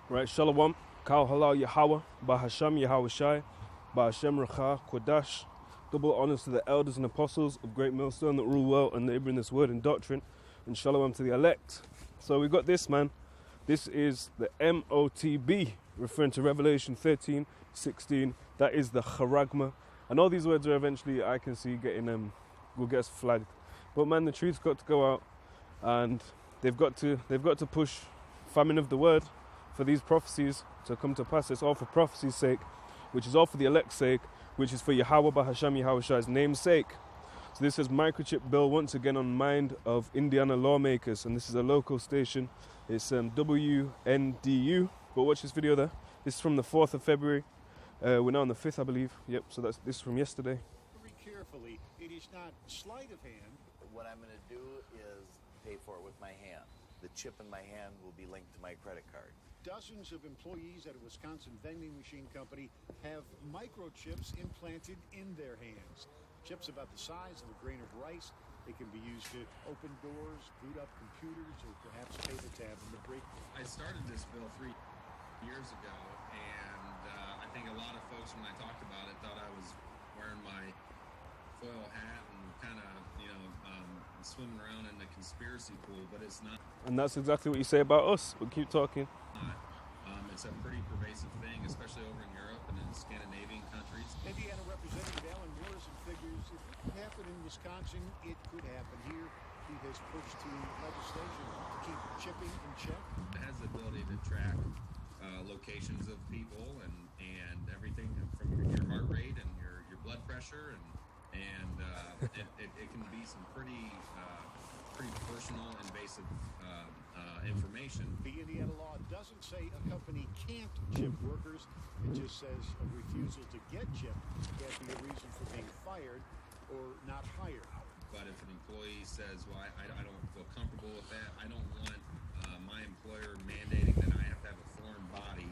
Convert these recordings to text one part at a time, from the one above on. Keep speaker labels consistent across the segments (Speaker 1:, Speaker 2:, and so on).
Speaker 1: Right, Shalom, Kal Halal Yahawah, bahasham Yahawashi, bahasham Rakha, Kodash. Double honors to the elders and apostles of Great Millstone that rule well and they bring this word and doctrine. And Shalom to the elect. So we got this, man. This is the MOTB, referring to Revelation 13:16. That is the charagma. And all these words are eventually, I can see, will get us flagged. But man, the truth's got to go out, and they've got to push famine of the word for these prophecies to come to pass. It's all for prophecy's sake, which is all for the elect's sake, which is for Yahawah, bahasham Yahawashi's name's sake. So this is microchip bill once again on mind of Indiana lawmakers, and this is a local station. It's WNDU. But watch this video there. This is from the 4th of February. We're now on the 5th, I believe. Yep. So this is from yesterday.
Speaker 2: Very carefully. It is not sleight of hand.
Speaker 3: What I'm going to do is pay for it with my hand. The chip in my hand will be linked to my credit card.
Speaker 2: Dozens of employees at a Wisconsin vending machine company have microchips implanted in their hands. Chips about the size of a grain of rice. They can be used to open doors, boot up computers, or perhaps pay the tab in the break room.
Speaker 4: I started this bill 3 years ago, and I think a lot of folks, when I talked about it, thought I was wearing my foil hat and kind of, swimming around in the conspiracy pool, but it's not.
Speaker 1: And that's exactly what you say about us. But keep talking.
Speaker 4: It's a pretty pervasive thing, especially over in Europe and in Scandinavian countries.
Speaker 2: Indiana Representative Alan Morrison figures if it could happen in Wisconsin, it could happen here. He has pushed through legislation to keep chipping in check.
Speaker 4: It has the ability to track locations of people and everything from your heart rate and your blood pressure, and it can be some pretty personal, invasive information.
Speaker 2: The Indiana law doesn't say a company can't chip workers. It just says a refusal to get chipped can't be a reason for being fired or not hired.
Speaker 4: But if an employee says, well, I don't feel comfortable with that, I don't want my employer mandating that I have to have a foreign body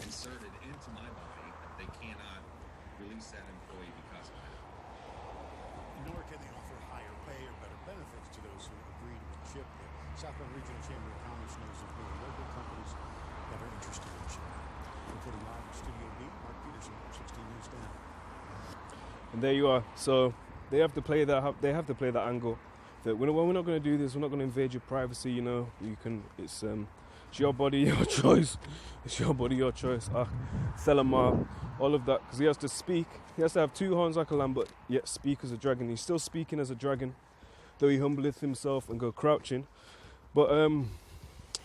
Speaker 4: inserted into my body, that they cannot release that employee because of that.
Speaker 2: Nor can they offer higher pay or better benefits to those who agree to chip. The Southland Regional Chamber of Commerce knows of more local companies that are interested in chipping. Reporting live in Studio B, Mark Peterson, 16 News Now.
Speaker 1: And there you are. So they have to play that. They have to play that angle. That we're not going to do this. We're not going to invade your privacy. You can. It's your body, your choice. It's your body, your choice. Thelema, all of that, because he has to speak. He has to have 2 horns like a lamb, but yet speak as a dragon. He's still speaking as a dragon, though he humbleth himself and go crouching. But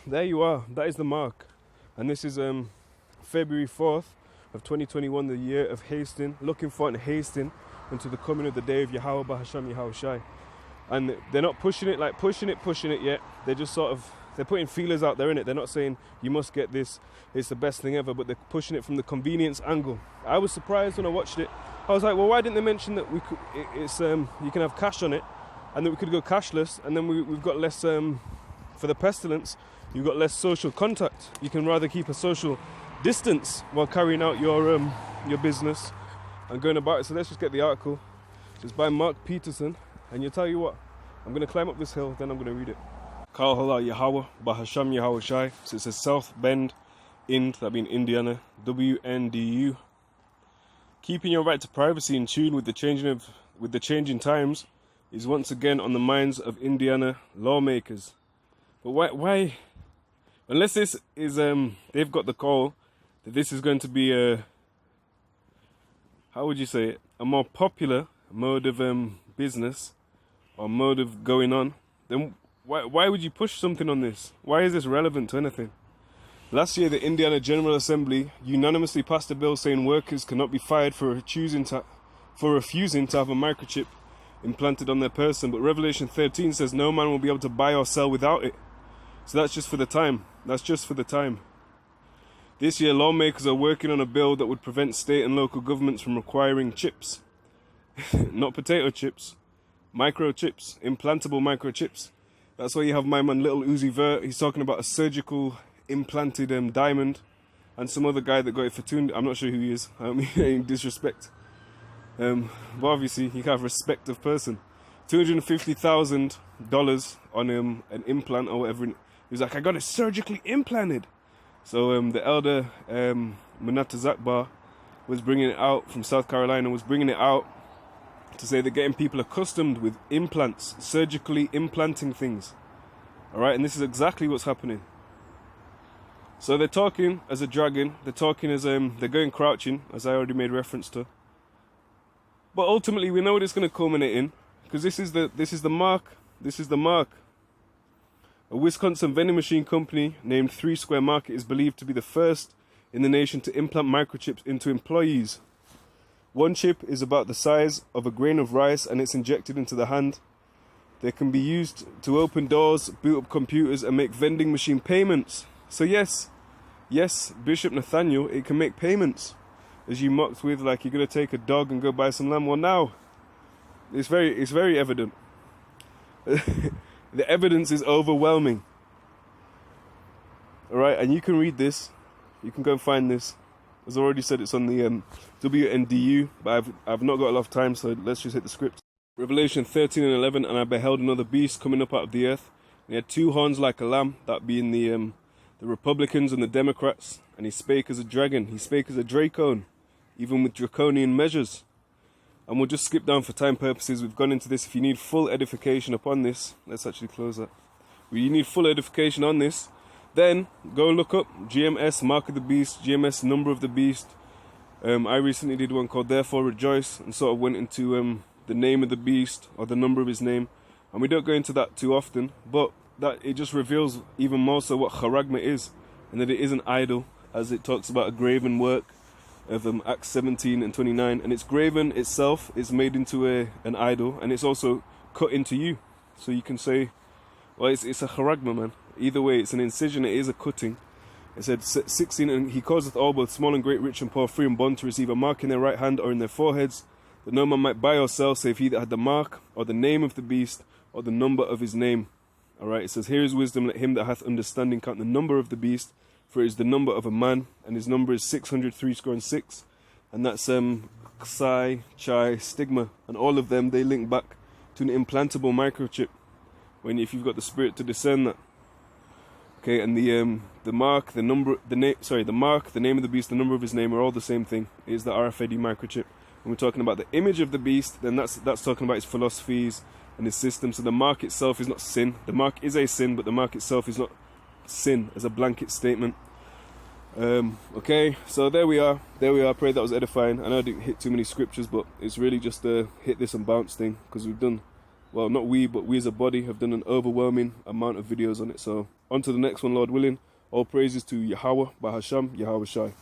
Speaker 1: there you are. That is the mark, and this is February 4th of 2021, the year of hasting, looking for and hasting unto the coming of the day of Yahawah, bahasham Yahawashi. And they're not pushing it yet. They're just they're putting feelers out there in it. They're not saying you must get this, it's the best thing ever, but they're pushing it from the convenience angle. I was surprised when I watched it. I was like, well, why didn't they mention that we could? You can have cash on it, and then we could go cashless, and then we've got less for the pestilence. You've got less social contact. You can rather keep a social distance while carrying out your business and going about it. So let's just get the article. It's by Mark Peterson. And you tell you what, I'm going to climb up this hill, then I'm going to read it. Kal Halal Yahawah, bahasham Yahawashi. So it says South Bend, that being Indiana, WNDU. Keeping your right to privacy in tune with the changing times is once again on the minds of Indiana lawmakers. But why? Unless this is they've got the call that this is going to be how would you say it? A more popular mode of business or mode of going on, then why would you push something on this? Why is this relevant to anything? Last year, the Indiana General Assembly unanimously passed a bill saying workers cannot be fired for refusing to have a microchip implanted on their person, but Revelation 13 says no man will be able to buy or sell without it. So that's just for the time. This year, lawmakers are working on a bill that would prevent state and local governments from requiring chips. Not potato chips, microchips, implantable microchips. That's why you have my man Little Uzi Vert. He's talking about a surgical implanted diamond, and some other guy that got it for $200. I'm not sure who he is. I don't mean any disrespect. But obviously you can have respect of person. $250,000 on an implant or whatever. He was like, I got it surgically implanted. So the elder Manata Zakbar was bringing it out from South Carolina, was bringing it out to say they're getting people accustomed with implants, surgically implanting things. All right, and this is exactly what's happening. So they're talking as a dragon, they're talking as they're going crouching, as I already made reference to. But ultimately, we know what it's going to culminate in, because this is the mark. This is the mark. A Wisconsin vending machine company named 3 Square Market is believed to be the first in the nation to implant microchips into employees. One chip is about the size of a grain of rice, and it's injected into the hand. They can be used to open doors, boot up computers, and make vending machine payments. So yes, Bishop Nathaniel, it can make payments. As you mocked with, like you're gonna take a dog and go buy some lamb. Well, now it's very evident. The evidence is overwhelming. All right, and you can read this. You can go and find this. As I already said, it's on the WNDU, but I've not got a lot of time, so let's just hit the script. Revelation 13 and 11, and I beheld another beast coming up out of the earth. And he had 2 horns like a lamb, that being the Republicans and the Democrats. And he spake as a dragon, he spake as a dracon, even with draconian measures. And we'll just skip down for time purposes. We've gone into this. If you need full edification upon this, let's actually close that. If you need full edification on this, then go look up GMS, Mark of the Beast, GMS, Number of the Beast. I recently did one called Therefore Rejoice, and sort of went into the name of the beast, or the number of his name. And we don't go into that too often, but that it just reveals even more so what charagma is, and that it is an idol, as it talks about a graven work of Acts 17 and 29. And it's graven itself is made into an idol, and it's also cut into you. So you can say, well, it's a charagma, man. Either way, it's an incision, it is a cutting. It said 16, and he causeth all, both small and great, rich and poor, free and bond, to receive a mark in their right hand or in their foreheads, that no man might buy or sell, save he that had the mark, or the name of the beast, or the number of his name. Alright, it says, here is wisdom, let him that hath understanding count the number of the beast, for it is the number of a man, and his number is 603 and that's Xi, Chi, Stigma, and all of them, they link back to an implantable microchip, if you've got the spirit to discern that. Okay, and the mark, the number, the mark, the name of the beast, the number of his name are all the same thing. It is the RFID microchip. When we're talking about the image of the beast, then that's talking about his philosophies and his system. So the mark itself is not sin. The mark is a sin, but the mark itself is not sin as a blanket statement. Okay, so there we are. I pray that was edifying. I know I didn't hit too many scriptures, but it's really just a hit this and bounce thing, because we've done, well, not we, but we as a body have done an overwhelming amount of videos on it. So on to the next one, Lord willing. All praises to Yahawah, bahasham, Yahawashi.